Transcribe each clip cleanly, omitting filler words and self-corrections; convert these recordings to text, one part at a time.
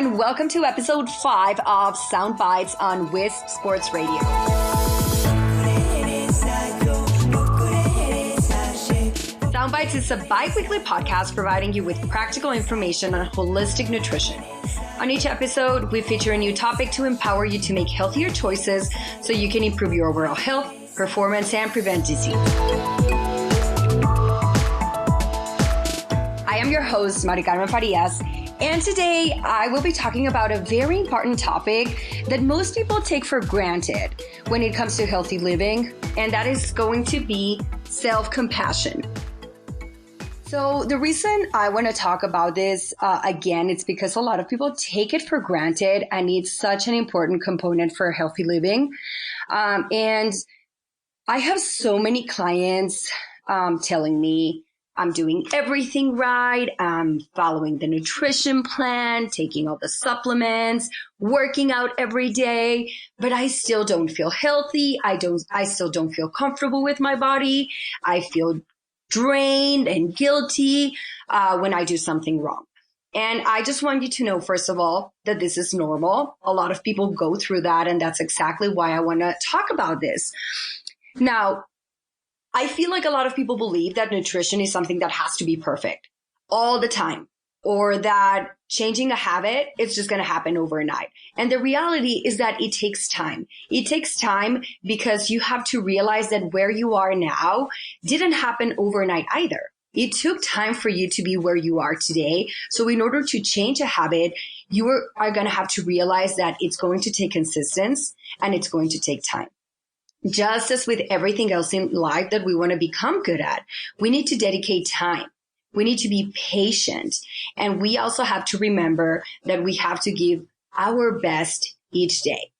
and welcome to episode 5 of Sound Bites on Wisp Sports Radio. Sound Bites is a bi-weekly podcast providing you with practical information on holistic nutrition. On each episode, we feature a new topic to empower you to make healthier choices so you can improve your overall health, performance, and prevent disease. I am your host, Maricarmen, and today I will be talking about a very important topic that most people take for granted when it comes to healthy living, and that is going to be self-compassion. So the reason I want to talk about this again, it's because a lot of people take it for granted, and it's such an important component for healthy living. And I have so many clients telling me, I'm doing everything right. I'm following the nutrition plan, taking all the supplements, working out every day, but I still don't feel healthy. I still don't feel comfortable with my body. I feel drained and guilty when I do something wrong. And I just want you to know, first of all, that this is normal. A lot of people go through that, and that's exactly why I want to talk about this. Now, I feel like a lot of people believe that nutrition is something that has to be perfect all the time, or that changing a habit is just going to happen overnight. And the reality is that it takes time. It takes time because you have to realize that where you are now didn't happen overnight either. It took time for you to be where you are today. So in order to change a habit, you are going to have to realize that it's going to take consistency and it's going to take time. Just as with everything else in life that we want to become good at, we need to dedicate time. We need to be patient. And we also have to remember that we have to give our best each day.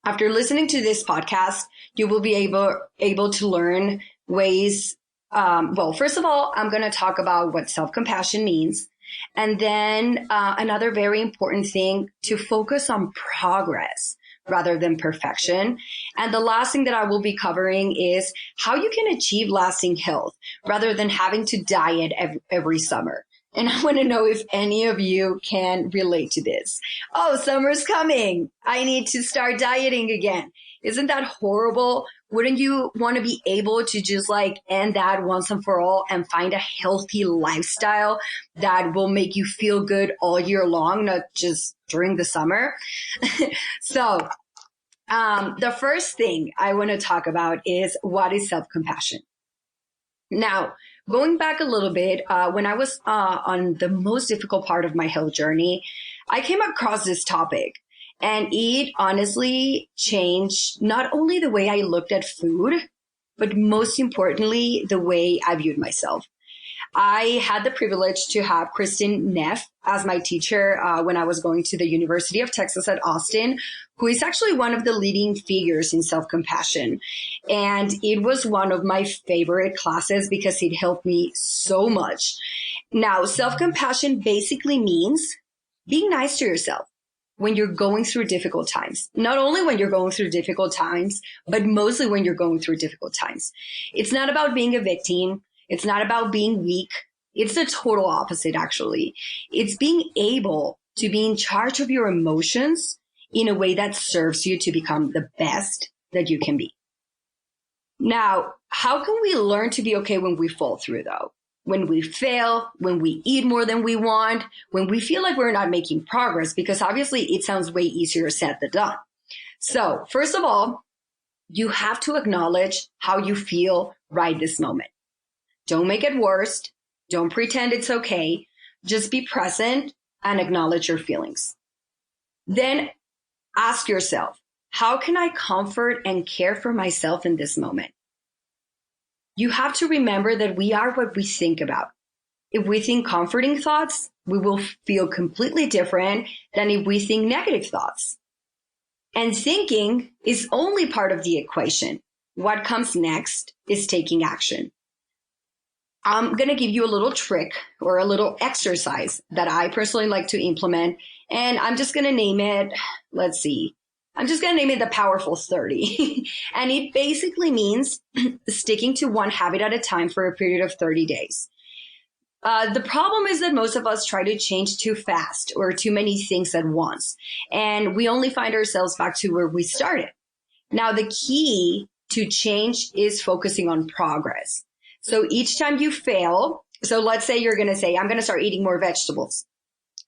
After listening to this podcast, you will be able to learn ways. First of all, I'm going to talk about what self-compassion means. And then another very important thing, to focus on progress rather than perfection. And the last thing that I will be covering is how you can achieve lasting health rather than having to diet every summer. And I want to know if any of you can relate to this. Oh, summer's coming. I need to start dieting again. Isn't that horrible? Wouldn't you want to be able to just end that once and for all and find a healthy lifestyle that will make you feel good all year long, not just during the summer? So the first thing I want to talk about is, what is self-compassion? Now, going back a little bit, when I was on the most difficult part of my health journey, I came across this topic. And it honestly changed not only the way I looked at food, but most importantly, the way I viewed myself. I had the privilege to have Kristen Neff as my teacher when I was going to the University of Texas at Austin, who is actually one of the leading figures in self-compassion. And it was one of my favorite classes because it helped me so much. Now, self-compassion basically means being nice to yourself when you're going through difficult times. Not only when you're going through difficult times, but mostly when you're going through difficult times. It's not about being a victim. It's not about being weak. It's the total opposite, actually. It's being able to be in charge of your emotions in a way that serves you to become the best that you can be. Now, how can we learn to be okay when we fall through, though? When we fail, when we eat more than we want, when we feel like we're not making progress, because obviously it sounds way easier said than done. So first of all, you have to acknowledge how you feel right this moment. Don't make it worse. Don't pretend it's okay. Just be present and acknowledge your feelings. Then ask yourself, how can I comfort and care for myself in this moment? You have to remember that we are what we think about. If we think comforting thoughts, we will feel completely different than if we think negative thoughts. And thinking is only part of the equation. What comes next is taking action. I'm going to give you a little trick or a little exercise that I personally like to implement. And I'm just going to name it, I'm just going to name it the Powerful 30. And it basically means sticking to one habit at a time for a period of 30 days. The problem is that most of us try to change too fast or too many things at once, and we only find ourselves back to where we started. Now, the key to change is focusing on progress. So each time you fail, so let's say you're going to say, I'm going to start eating more vegetables.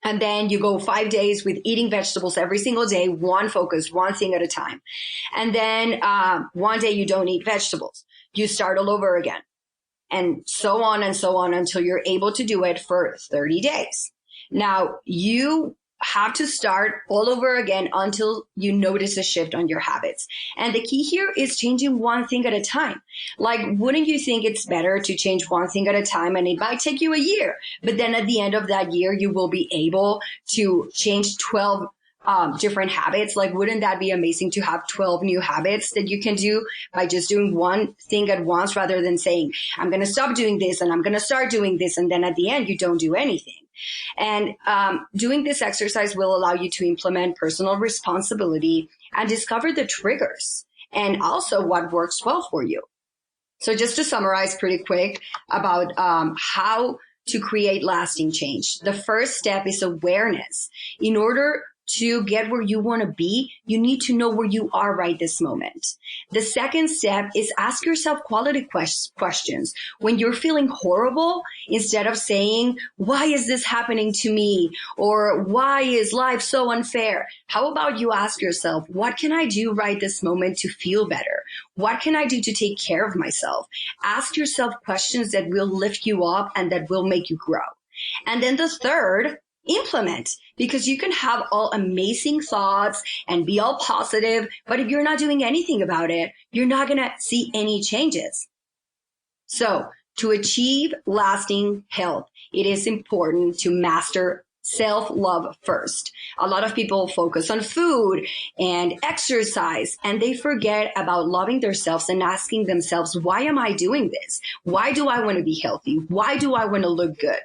And then you go 5 days with eating vegetables every single day, one focus, one thing at a time. And then one day you don't eat vegetables. You start all over again. And so on until you're able to do it for 30 days. Now, you have to start all over again until you notice a shift on your habits. And the key here is changing one thing at a time. Like, wouldn't you think it's better to change one thing at a time? And it might take you a year, but then at the end of that year, you will be able to change 12 different habits. Like, wouldn't that be amazing to have 12 new habits that you can do by just doing one thing at once rather than saying, I'm going to stop doing this and I'm going to start doing this. And then at the end, you don't do anything. And doing this exercise will allow you to implement personal responsibility and discover the triggers and also what works well for you. So just to summarize pretty quick about how to create lasting change. The first step is awareness. In order to get where you want to be, you need to know where you are right this moment. The second step is ask yourself quality questions. When you're feeling horrible, instead of saying, why is this happening to me? Or why is life so unfair? How about you ask yourself, what can I do right this moment to feel better? What can I do to take care of myself? Ask yourself questions that will lift you up and that will make you grow. And then the third, implement, because you can have all amazing thoughts and be all positive, but if you're not doing anything about it, you're not going to see any changes. So to achieve lasting health, it is important to master self-love first. A lot of people focus on food and exercise, and they forget about loving themselves and asking themselves, why am I doing this? Why do I want to be healthy? Why do I want to look good?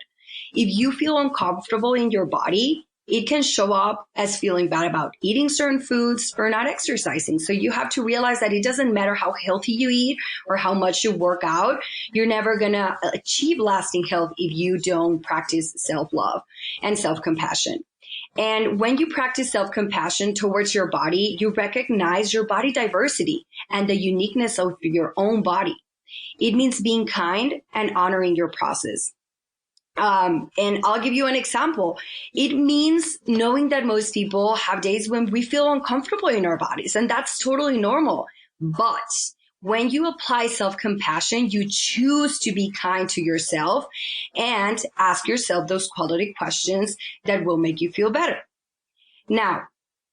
If you feel uncomfortable in your body, it can show up as feeling bad about eating certain foods or not exercising. So you have to realize that it doesn't matter how healthy you eat or how much you work out. You're never going to achieve lasting health if you don't practice self-love and self-compassion. And when you practice self-compassion towards your body, you recognize your body diversity and the uniqueness of your own body. It means being kind and honoring your process. And I'll give you an example. It means knowing that most people have days when we feel uncomfortable in our bodies, and that's totally normal. But when you apply self-compassion, you choose to be kind to yourself and ask yourself those quality questions that will make you feel better. Now,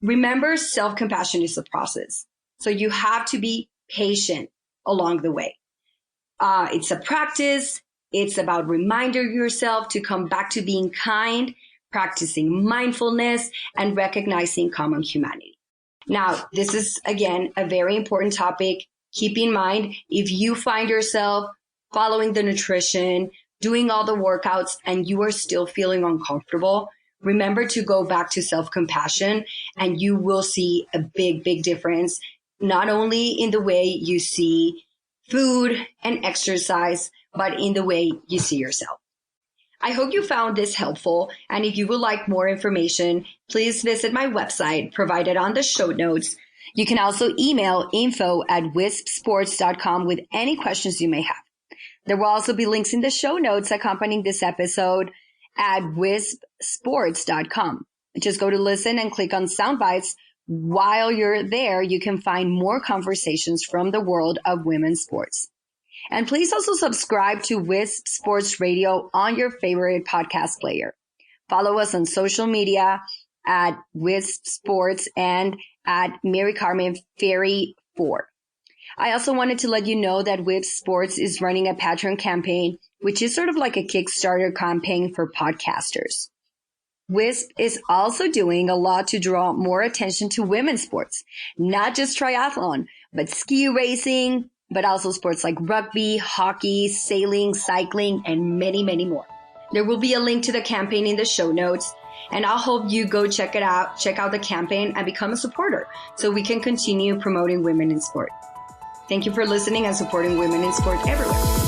remember, self-compassion is a process. So you have to be patient along the way. It's a practice. It's about reminding yourself to come back to being kind, practicing mindfulness, and recognizing common humanity. Now, this is, again, a very important topic. Keep in mind, if you find yourself following the nutrition, doing all the workouts, and you are still feeling uncomfortable, remember to go back to self-compassion, and you will see a big, big difference, not only in the way you see food and exercise, but in the way you see yourself. I hope you found this helpful, and if you would like more information, please visit my website provided on the show notes. You can also email info@wispsports.com with any questions you may have. There will also be links in the show notes accompanying this episode at wispsports.com. Just go to listen and click on soundbites. While you're there, you can find more conversations from the world of women's sports. And please also subscribe to Wisp Sports Radio on your favorite podcast player. Follow us on social media at Wisp Sports and at Maricarmen Ferry 4. I also wanted to let you know that Wisp Sports is running a Patreon campaign, which is sort of like a Kickstarter campaign for podcasters. Wisp is also doing a lot to draw more attention to women's sports, not just triathlon, but ski racing, but also sports like rugby, hockey, sailing, cycling, and many, many more. There will be a link to the campaign in the show notes, and I hope you go check it out, check out the campaign, and become a supporter so we can continue promoting women in sport. Thank you for listening and supporting women in sport everywhere.